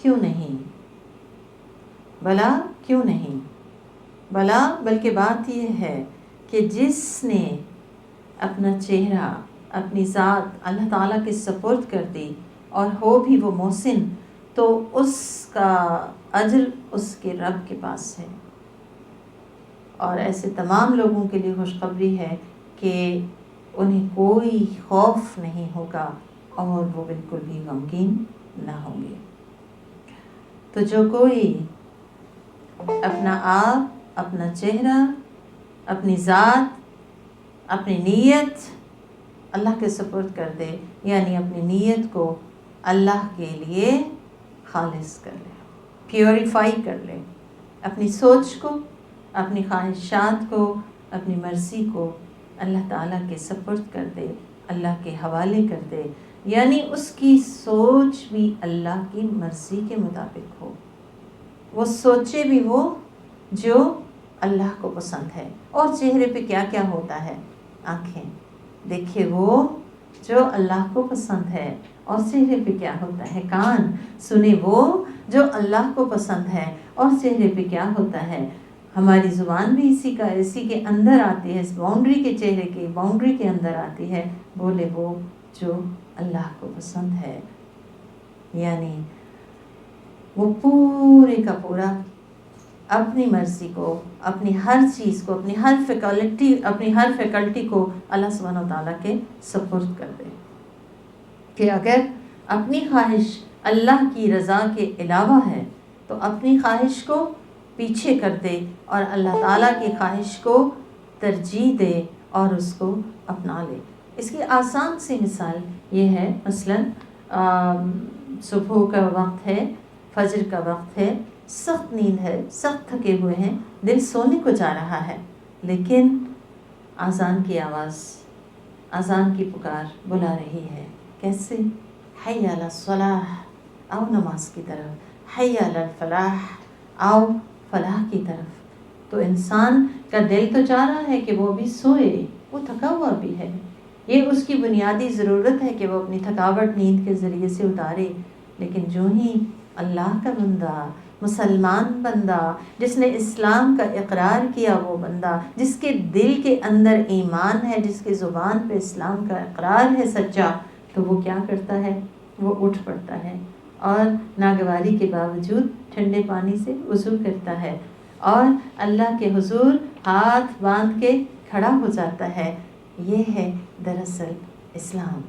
کیوں نہیں، بھلا کیوں نہیں، بھلا بلکہ بات یہ ہے کہ جس نے اپنا چہرہ، اپنی ذات اللہ تعالیٰ کے سپرد کر دی اور ہو بھی وہ محسن، تو اس کا اجر اس کے رب کے پاس ہے۔ اور ایسے تمام لوگوں کے لیے خوشخبری ہے کہ انہیں کوئی خوف نہیں ہوگا اور وہ بالکل بھی غمگین نہ ہوں گے۔ تو جو کوئی اپنا آپ، اپنا چہرہ، اپنی ذات، اپنی نیت اللہ کے سپرد کر دے، یعنی اپنی نیت کو اللہ کے لیے خالص کر لے، پیوریفائی کر لے، اپنی سوچ کو، اپنی خواہشات کو، اپنی مرضی کو اللہ تعالیٰ کے سپرد کر دے، اللہ کے حوالے کر دے، یعنی اس کی سوچ بھی اللہ کی مرضی کے مطابق ہو، وہ سوچے بھی وہ جو اللہ کو پسند ہے۔ اور چہرے پہ کیا کیا ہوتا ہے؟ آنکھیں دیکھے وہ جو اللہ کو پسند ہے، اور چہرے پہ کیا ہوتا ہے؟ کان سنے وہ جو اللہ کو پسند ہے، اور چہرے پہ کیا ہوتا ہے؟ ہماری زبان بھی اسی کے اندر آتی ہے، اس باؤنڈری کے، چہرے کی باؤنڈری کے اندر آتی ہے، بولے وہ جو اللہ کو پسند ہے، یعنی وہ پورے کا پورا اپنی مرضی کو، اپنی ہر چیز کو، اپنی ہر فیکلٹی کو اللہ سبحانہ و تعالیٰ کے سپرد کر دے، کہ اگر اپنی خواہش اللہ کی رضا کے علاوہ ہے تو اپنی خواہش کو پیچھے کر دے اور اللہ تعالیٰ کی خواہش کو ترجیح دے اور اس کو اپنا لے۔ اس کی آسان سی مثال یہ ہے، مثلاً صبح کا وقت ہے، فجر کا وقت ہے، سخت نیند ہے، سخت تھکے ہوئے ہیں، دل سونے کو چاہ رہا ہے، لیکن اذان کی آواز، اذان کی پکار بلا رہی ہے، کیسے؟ حی علی الصلاح، آؤ نماز کی طرف، حی علی الفلاح، آؤ فلاح کی طرف۔ تو انسان کا دل تو چاہ رہا ہے کہ وہ بھی سوئے، وہ تھکا ہوا بھی ہے، یہ اس کی بنیادی ضرورت ہے کہ وہ اپنی تھکاوٹ نیند کے ذریعے سے اتارے، لیکن جو ہی اللہ کا بندہ، مسلمان بندہ، جس نے اسلام کا اقرار کیا، وہ بندہ جس کے دل کے اندر ایمان ہے، جس کے زبان پہ اسلام کا اقرار ہے سچا، تو وہ کیا کرتا ہے؟ وہ اٹھ پڑتا ہے اور ناگواری کے باوجود ٹھنڈے پانی سے وضو کرتا ہے اور اللہ کے حضور ہاتھ باندھ کے کھڑا ہو جاتا ہے۔ یہ ہے دراصل اسلام،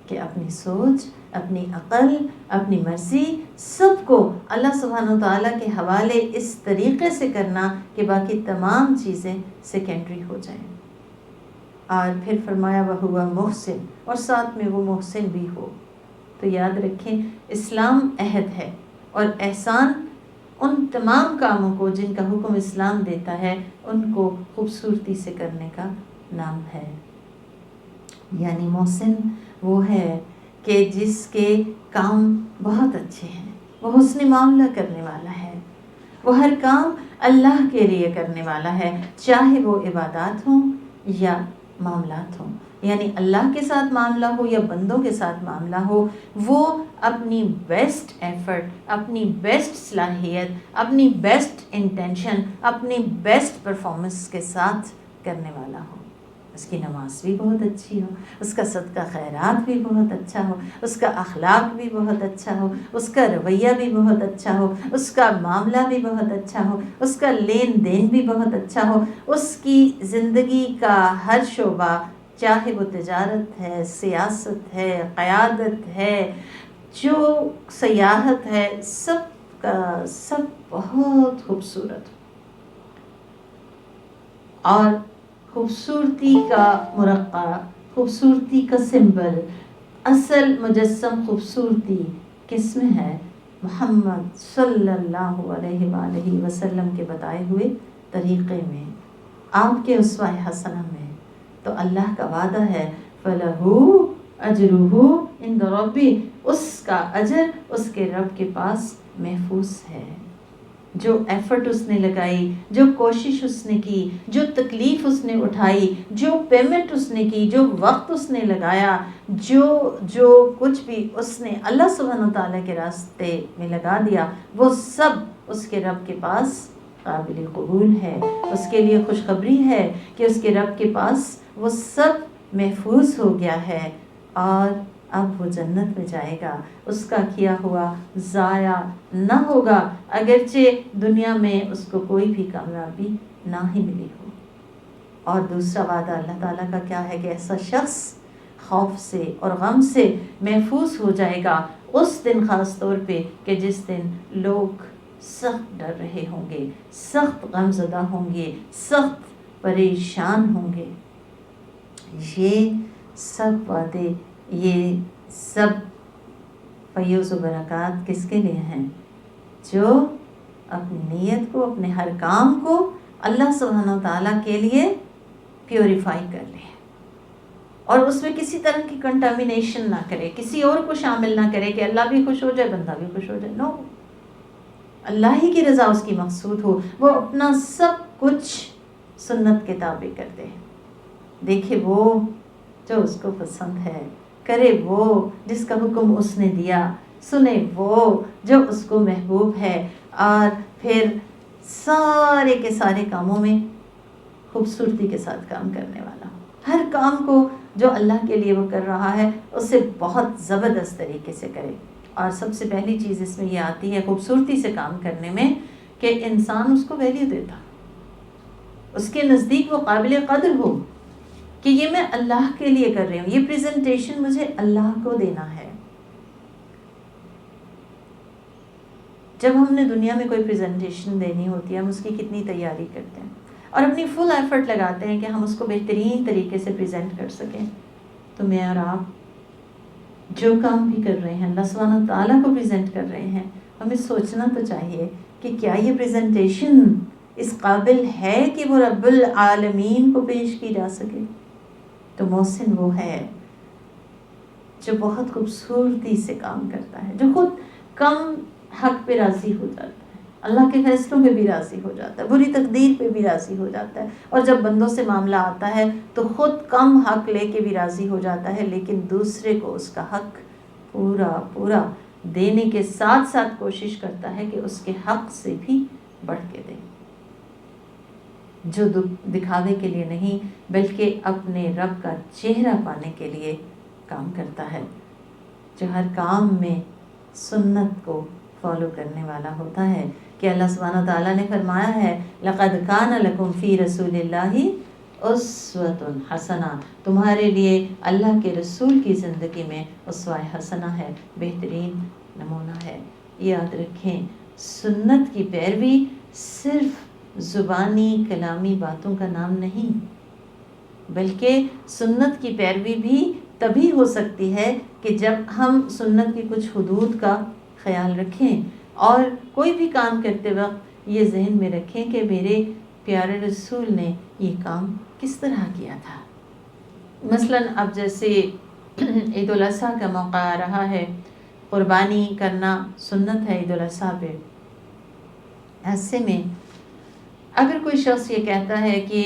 کہ اپنی سوچ، اپنی عقل، اپنی مرضی سب کو اللہ سبحانہ و تعالیٰ کے حوالے اس طریقے سے کرنا کہ باقی تمام چیزیں سیکنڈری ہو جائیں۔ اور پھر فرمایا وَهُوَ مُحْسِن، اور ساتھ میں وہ محسن بھی ہو۔ تو یاد رکھیں، اسلام عہد ہے، اور احسان ان تمام کاموں کو جن کا حکم اسلام دیتا ہے ان کو خوبصورتی سے کرنے کا نام ہے۔ یعنی محسن وہ ہے کہ جس کے کام بہت اچھے ہیں، وہ حسن معاملہ کرنے والا ہے، وہ ہر کام اللہ کے لیے کرنے والا ہے، چاہے وہ عبادات ہوں یا معاملات ہوں، یعنی اللہ کے ساتھ معاملہ ہو یا بندوں کے ساتھ معاملہ ہو، وہ اپنی بیسٹ ایفرٹ، اپنی بیسٹ صلاحیت، اپنی بیسٹ انٹینشن، اپنی بیسٹ پرفارمنس کے ساتھ کرنے والا ہو۔ اس کی نماز بھی بہت اچھی ہو، اس کا صدقہ خیرات بھی بہت اچھا ہو، اس کا اخلاق بھی بہت اچھا ہو، اس کا رویہ بھی بہت اچھا ہو، اس کا معاملہ بھی بہت اچھا ہو، اس کا لین دین بھی بہت اچھا ہو، اس کی زندگی کا ہر شعبہ، چاہے وہ تجارت ہے، سیاست ہے، قیادت ہے، جو سیاحت ہے، سب کا سب بہت خوبصورت ہو، اور خوبصورتی کا مرقع، خوبصورتی کا سمبل، اصل مجسم خوبصورتی کس میں ہے؟ محمد صلی اللہ علیہ وآلہ وسلم کے بتائے ہوئے طریقے میں، آپ کے اسوہ حسنہ میں۔ تو اللہ کا وعدہ ہے فَلَهُ أَجْرُهُ عِنْدَ رَبِّهِ، اس کا اجر اس کے رب کے پاس محفوظ ہے۔ جو ایفرٹ اس نے لگائی، جو کوشش اس نے کی، جو تکلیف اس نے اٹھائی، جو پیمنٹ اس نے کی، جو وقت اس نے لگایا، جو کچھ بھی اس نے اللہ سبحانہ تعالیٰ کے راستے میں لگا دیا، وہ سب اس کے رب کے پاس قابل قبول ہے. اس کے لیے خوشخبری ہے کہ اس کے رب کے پاس وہ سب محفوظ ہو گیا ہے اور اب وہ جنت میں جائے گا. اس کا کیا ہوا ضائع نہ ہوگا، اگرچہ دنیا میں اس کو کوئی بھی کامیابی نہ ہی ملی ہو. اور دوسرا وعدہ اللہ تعالیٰ کا کیا ہے کہ ایسا شخص خوف سے اور غم سے محفوظ ہو جائے گا اس دن، خاص طور پہ کہ جس دن لوگ سخت ڈر رہے ہوں گے، سخت غم زدہ ہوں گے، سخت پریشان ہوں گے. یہ سب وعدے، یہ سب فیوز و برکات کس کے لیے ہیں؟ جو اپنی نیت کو، اپنے ہر کام کو اللہ سبحانہ تعالیٰ کے لیے پیوریفائی کر لے اور اس میں کسی طرح کی کنٹامینیشن نہ کرے، کسی اور کو شامل نہ کرے کہ اللہ بھی خوش ہو جائے، بندہ بھی خوش ہو جائے. نو، اللہ ہی کی رضا اس کی مقصود ہو. وہ اپنا سب کچھ سنت کے تابع کر دے، دیکھے وہ جو اس کو پسند ہے، کرے وہ جس کا حکم اس نے دیا، سنے وہ جو اس کو محبوب ہے، اور پھر سارے کے سارے کاموں میں خوبصورتی کے ساتھ کام کرنے والا ہو. ہر کام کو جو اللہ کے لیے وہ کر رہا ہے اسے بہت زبردست طریقے سے کرے. اور سب سے پہلی چیز اس میں یہ آتی ہے خوبصورتی سے کام کرنے میں کہ انسان اس کو ویلیو دیتا، اس کے نزدیک وہ قابل قدر ہو کہ یہ میں اللہ کے لیے کر رہی ہوں، یہ پریزنٹیشن مجھے اللہ کو دینا ہے. جب ہم نے دنیا میں کوئی پریزنٹیشن دینی ہوتی ہے، ہم اس کی کتنی تیاری کرتے ہیں اور اپنی فل ایفرٹ لگاتے ہیں کہ ہم اس کو بہترین طریقے سے پریزنٹ کر سکیں. تو میں اور آپ جو کام بھی کر رہے ہیں، اللہ سبحانہ تعالیٰ کو پریزنٹ کر رہے ہیں، ہمیں سوچنا تو چاہیے کہ کیا یہ پریزنٹیشن اس قابل ہے کہ وہ رب العالمین کو پیش کی جا سکے. تو محسن وہ ہے جو بہت خوبصورتی سے کام کرتا ہے، جو خود کم حق پہ راضی ہو جاتا ہے، اللہ کے فیصلوں پہ بھی راضی ہو جاتا ہے، بری تقدیر پہ بھی راضی ہو جاتا ہے، اور جب بندوں سے معاملہ آتا ہے تو خود کم حق لے کے بھی راضی ہو جاتا ہے، لیکن دوسرے کو اس کا حق پورا دینے کے ساتھ ساتھ کوشش کرتا ہے کہ اس کے حق سے بھی بڑھ کے دے. جو دکھاوے کے لیے نہیں بلکہ اپنے رب کا چہرہ پانے کے لیے کام کرتا ہے، جو ہر کام میں سنت کو فالو کرنے والا ہوتا ہے. کہ اللہ سبحانہ تعالیٰ نے فرمایا ہے لَقَدْ كَانَ لَكُمْ فِي رَسُولِ اللَّهِ أُسْوَةٌ حَسَنَةٌ، تمہارے لیے اللہ کے رسول کی زندگی میں اسوہ حسنہ ہے، بہترین نمونہ ہے. یاد رکھیں، سنت کی پیروی صرف زبانی کلامی باتوں کا نام نہیں، بلکہ سنت کی پیروی بھی تبھی ہو سکتی ہے کہ جب ہم سنت کی کچھ حدود کا خیال رکھیں اور کوئی بھی کام کرتے وقت یہ ذہن میں رکھیں کہ میرے پیارے رسول نے یہ کام کس طرح کیا تھا. مثلا اب جیسے عید الاضحیٰ کا موقع آ رہا ہے، قربانی کرنا سنت ہے عید الاضحیٰ پہ. ایسے میں اگر کوئی شخص یہ کہتا ہے کہ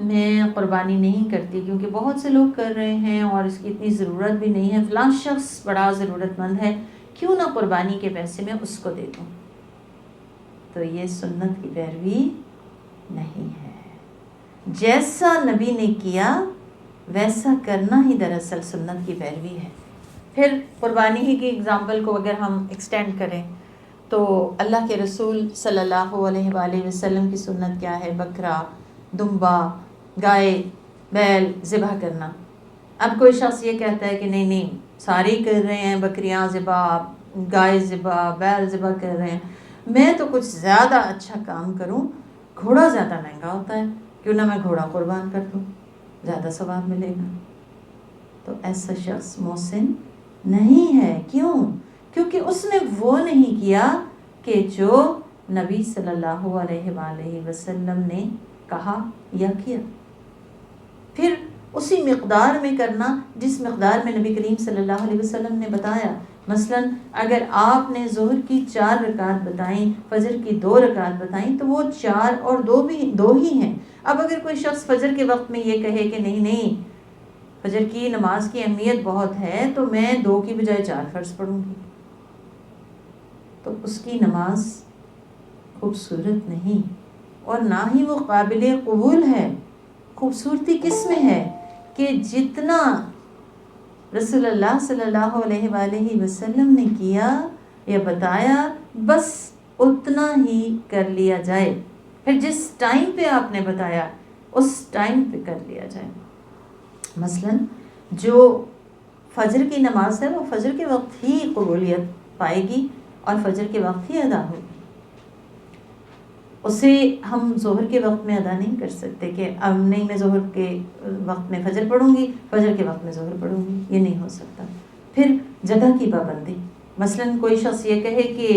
میں قربانی نہیں کرتی کیونکہ بہت سے لوگ کر رہے ہیں اور اس کی اتنی ضرورت بھی نہیں ہے، فلاں شخص بڑا ضرورت مند ہے، کیوں نہ قربانی کے پیسے میں اس کو دے دوں، تو یہ سنت کی پیروی نہیں ہے. جیسا نبی نے کیا ویسا کرنا ہی دراصل سنت کی پیروی ہے. پھر قربانی ہی کی اگزامپل کو اگر ہم ایکسٹینڈ کریں تو اللہ کے رسول صلی اللہ علیہ وآلہ وسلم کی سنت کیا ہے؟ بکرا، دمبا، گائے، بیل ذبح کرنا. اب کوئی شخص یہ کہتا ہے کہ نہیں سارے کر رہے ہیں، بکریاں ذبح، گائے ذبح، بیل ذبح کر رہے ہیں، میں تو کچھ زیادہ اچھا کام کروں، گھوڑا زیادہ مہنگا ہوتا ہے، کیوں نہ میں گھوڑا قربان کر دوں، زیادہ ثواب ملے گا. تو ایسا شخص محسن نہیں ہے. کیوں؟ کیونکہ اس نے وہ نہیں کیا کہ جو نبی صلی اللہ علیہ وآلہ وسلم نے کہا یا کیا. پھر اسی مقدار میں کرنا جس مقدار میں نبی کریم صلی اللہ علیہ وسلم نے بتایا. مثلا اگر آپ نے ظہر کی 4 رکعت بتائیں، فجر کی 2 رکعت بتائیں، تو وہ 4 اور 2 ہی ہیں۔ اب اگر کوئی شخص فجر کے وقت میں یہ کہے کہ نہیں فجر کی نماز کی اہمیت بہت ہے تو میں 2 کی بجائے 4 فرض پڑھوں گی، تو اس کی نماز خوبصورت نہیں اور نہ ہی وہ قابل قبول ہے۔ خوبصورتی کس میں ہے کہ جتنا رسول اللہ صلی اللہ علیہ وآلہ وسلم نے کیا یا بتایا بس اتنا ہی کر لیا جائے، پھر جس ٹائم پہ آپ نے بتایا اس ٹائم پہ کر لیا جائے۔ مثلا جو فجر کی نماز ہے وہ فجر کے وقت ہی قبولیت پائے گی اور فجر کے وقت ہی ادا ہوگی، اسے ہم ظہر کے وقت میں ادا نہیں کر سکتے کہ اب نہیں میں ظہر کے وقت میں فجر پڑھوں گی، فجر کے وقت میں ظہر پڑھوں گی، یہ نہیں ہو سکتا۔ پھر جگہ کی پابندی، مثلا کوئی شخص یہ کہے کہ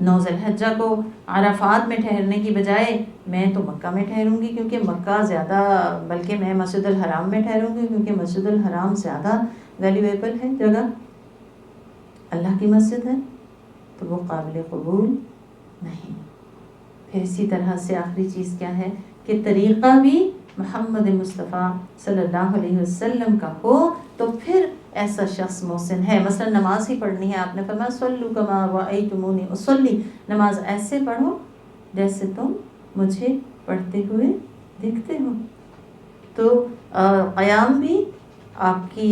9 ذی الحجہ کو عرفات میں ٹھہرنے کی بجائے میں تو مکہ میں ٹھہروں گی کیونکہ مکہ زیادہ، بلکہ میں مسجد الحرام میں ٹھہروں گی کیونکہ مسجد الحرام زیادہ ویلیویبل ہے جگہ، اللہ کی مسجد ہے، تو وہ قابل قبول نہیں۔ پھر اسی طرح سے آخری چیز کیا ہے کہ طریقہ بھی محمد مصطفیٰ صلی اللہ علیہ وسلم کا ہو تو پھر ایسا شخص محسن ہے۔ مثلا نماز ہی پڑھنی ہے، آپ نے فرمایا صلوا کما رأیتمونی اصلی، نماز ایسے پڑھو جیسے تم مجھے پڑھتے ہوئے دیکھتے ہو۔ تو قیام بھی آپ کی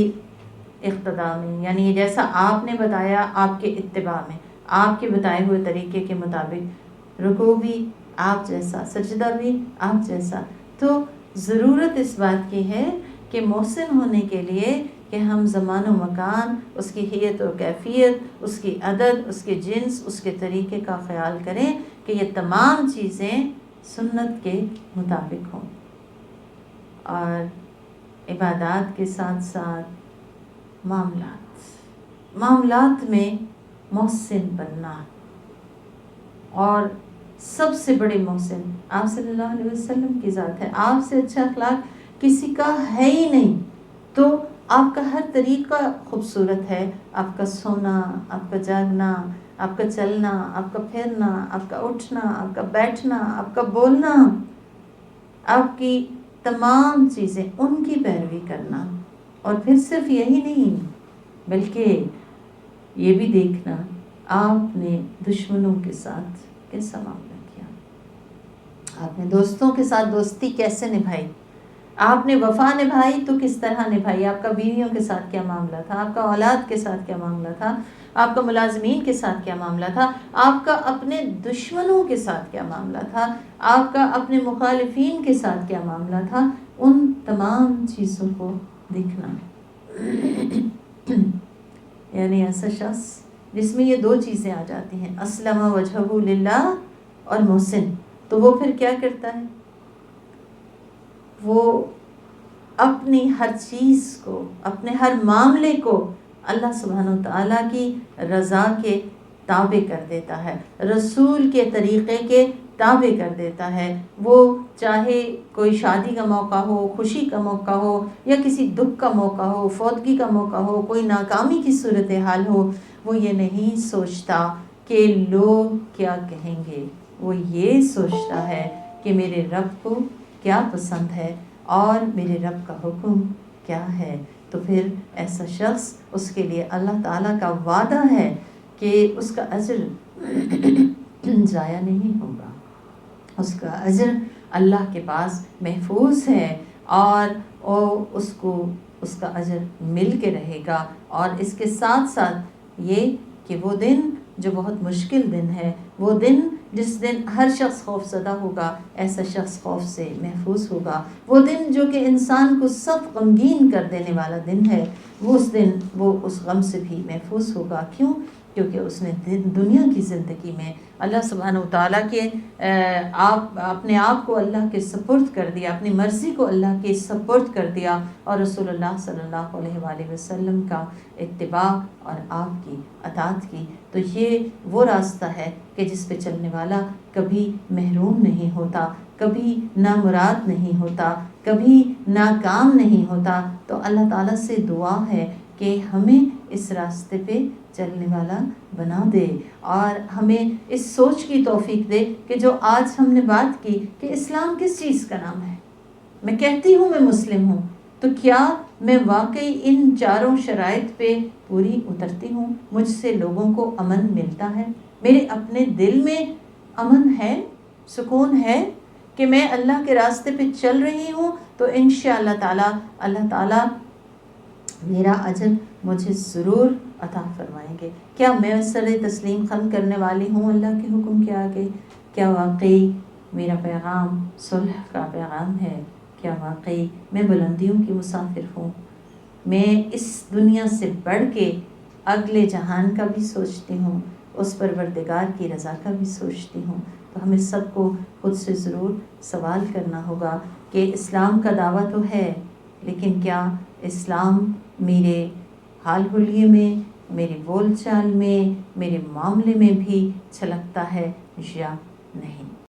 اقتداء میں، یعنی جیسا آپ نے بتایا آپ کے اتباع میں، آپ کے بتائے ہوئے طریقے کے مطابق، رکوع بھی آپ جیسا، سجدہ بھی آپ جیسا۔ تو ضرورت اس بات کی ہے کہ محسن ہونے کے لیے کہ ہم زمان و مکان، اس کی حیت و کیفیت، اس کی عدد، اس کے جنس، اس کے طریقے کا خیال کریں کہ یہ تمام چیزیں سنت کے مطابق ہوں، اور عبادات کے ساتھ ساتھ معاملات میں محسن بننا۔ اور سب سے بڑے محسن آپ صلی اللہ علیہ وسلم کی ذات ہے، آپ سے اچھا اخلاق کسی کا ہے ہی نہیں، تو آپ کا ہر طریقہ خوبصورت ہے، آپ کا سونا، آپ کا جاگنا، آپ کا چلنا، آپ کا پھرنا، آپ کا اٹھنا، آپ کا بیٹھنا، آپ کا بولنا، آپ کی تمام چیزیں ان کی پیروی کرنا۔ اور پھر صرف یہی نہیں بلکہ یہ بھی دیکھنا آپ نے دشمنوں کے ساتھ کیسا معاملہ کیا، آپ نے دوستوں کے ساتھ دوستی کیسے نبھائی، آپ نے وفا نبھائی تو کس طرح نبھائی، آپ کا بیویوں کے ساتھ کیا معاملہ تھا، آپ کا اولاد کے ساتھ کیا معاملہ تھا، آپ کا ملازمین کے ساتھ کیا معاملہ تھا، آپ کا اپنے دشمنوں کے ساتھ کیا معاملہ تھا، آپ کا اپنے مخالفین کے ساتھ کیا معاملہ تھا، ان تمام چیزوں کو دیکھنا۔ یعنی ایسا شخص جس میں یہ 2 چیزیں آ جاتی ہیں، اسلم وجہہ للہ اور محسن، تو وہ پھر کیا کرتا ہے، وہ اپنی ہر چیز کو، اپنے ہر معاملے کو اللہ سبحانہ وتعالیٰ کی رضا کے تابع کر دیتا ہے، رسول کے طریقے کے تابع کر دیتا ہے۔ وہ چاہے کوئی شادی کا موقع ہو، خوشی کا موقع ہو، یا کسی دکھ کا موقع ہو، فوتگی کا موقع ہو، کوئی ناکامی کی صورتحال ہو، وہ یہ نہیں سوچتا کہ لوگ کیا کہیں گے، وہ یہ سوچتا ہے کہ میرے رب کو کیا پسند ہے اور میرے رب کا حکم کیا ہے۔ تو پھر ایسا شخص، اس کے لیے اللہ تعالیٰ کا وعدہ ہے کہ اس کا اجر ضائع نہیں ہوگا، اس کا اجر اللہ کے پاس محفوظ ہے، اور اس کو اس کا اجر مل کے رہے گا۔ اور اس کے ساتھ ساتھ یہ کہ وہ دن جو بہت مشکل دن ہے، وہ دن جس دن ہر شخص خوف زدہ ہوگا، ایسا شخص خوف سے محفوظ ہوگا۔ وہ دن جو کہ انسان کو سخت غمگین کر دینے والا دن ہے، وہ اس دن وہ اس غم سے بھی محفوظ ہوگا۔ کیوں؟ کیونکہ اس نے دنیا کی زندگی میں اللہ سبحانہ وتعالیٰ کے اپنے آپ کو اللہ کے سپرد کر دیا، اپنی مرضی کو اللہ کے سپرد کر دیا، اور رسول اللہ صلی اللہ علیہ وآلہ وسلم کا اتباع اور آپ کی اطاعت کی۔ تو یہ وہ راستہ ہے کہ جس پہ چلنے والا کبھی محروم نہیں ہوتا، کبھی نامراد نہیں ہوتا، کبھی ناکام نہیں ہوتا۔ تو اللہ تعالیٰ سے دعا ہے کہ ہمیں اس راستے پہ چلنے والا بنا دے، اور ہمیں اس سوچ کی توفیق دے کہ جو آج ہم نے بات کی کہ اسلام کس چیز کا نام ہے۔ میں کہتی ہوں میں مسلم ہوں، تو کیا میں واقعی ان چاروں شرائط پہ پوری اترتی ہوں؟ مجھ سے لوگوں کو امن ملتا ہے؟ میرے اپنے دل میں امن ہے، سکون ہے کہ میں اللہ کے راستے پہ چل رہی ہوں؟ تو انشاءاللہ تعالی اللہ تعالی میرا اجر مجھے ضرور عطا فرمائیں گے۔ کیا میں سر تسلیم خم کرنے والی ہوں اللہ کے حکم کے آگے؟ کیا واقعی میرا پیغام صلح کا پیغام ہے؟ کیا واقعی میں بلندیوں کی مسافر ہوں؟ میں اس دنیا سے بڑھ کے اگلے جہان کا بھی سوچتی ہوں، اس پروردگار کی رضا کا بھی سوچتی ہوں۔ تو ہمیں سب کو خود سے ضرور سوال کرنا ہوگا کہ اسلام کا دعویٰ تو ہے، لیکن کیا اسلام میرے حال حلیے میں، میرے بول چال میں، میرے معاملے میں بھی چھلکتا ہے یا نہیں؟